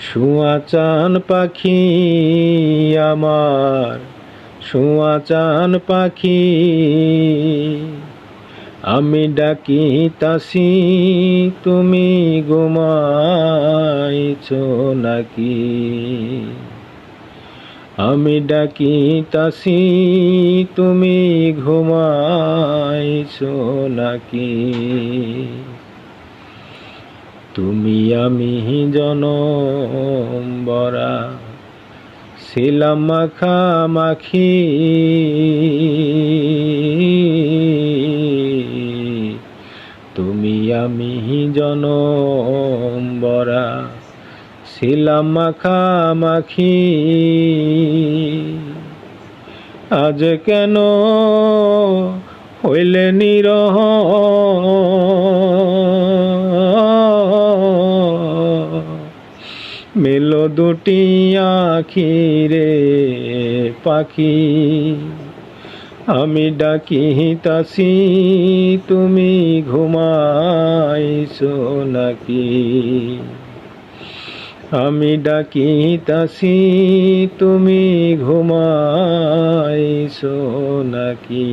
শুয়া চান পাখি আমার, শুয়া চান পাখি, আমি ডাকিতাছি তুমি ঘুমাইছো নাকি? আমি ডাকিতাছি তুমি ঘুমাইছো নাকি? তুমি আমি জনম বরা ছিলাম মাখামাখি, তুমি আমি জনম বরা ছিলাম মাখামাখি। আজ কেন হইলে নিরহ, মেলো দুটি আখি রে পাখি, আমি ডাকিতাছি তুমি ঘুমাইছো নাকি? আমি ডাকিতাছি তুমি ঘুমাইছো নাকি?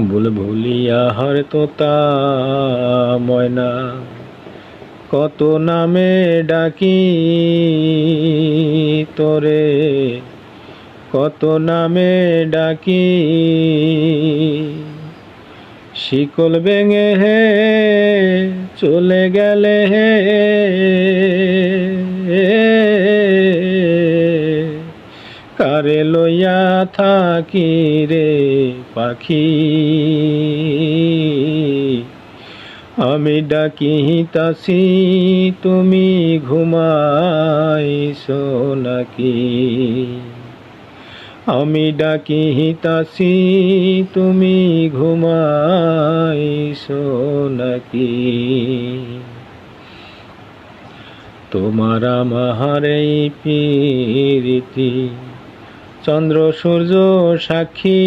বুলবুলিয়া হার তোতা ময়না, কত নামে ডাকি তোরে, কত নামে ডাকি। শিকল ভেঙে হে চলে গেলে হে, কারে লইয়া থাকি রে পাখি, আমি ডাকিতাছি তুমি ঘুমাইছো নাকি? আমি ডাকিতাছি তুমি ঘুমাইছো নাকি? তোমার আমার এই প্রীতি চন্দ্র সূর্য সাক্ষী,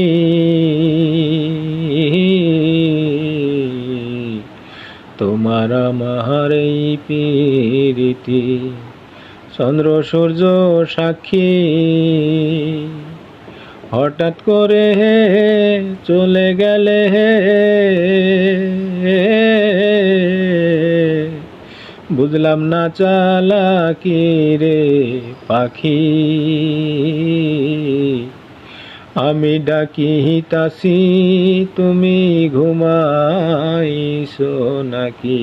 তোমার আমার এই প্রীতি চন্দ্র সূর্য সাক্ষী। হঠাৎ করে হে চলে গেলে হে, বুঝলাম না চালাকি রে পাখি, আমি ডাকিতাছি তুমি ঘুমাইছো নাকি?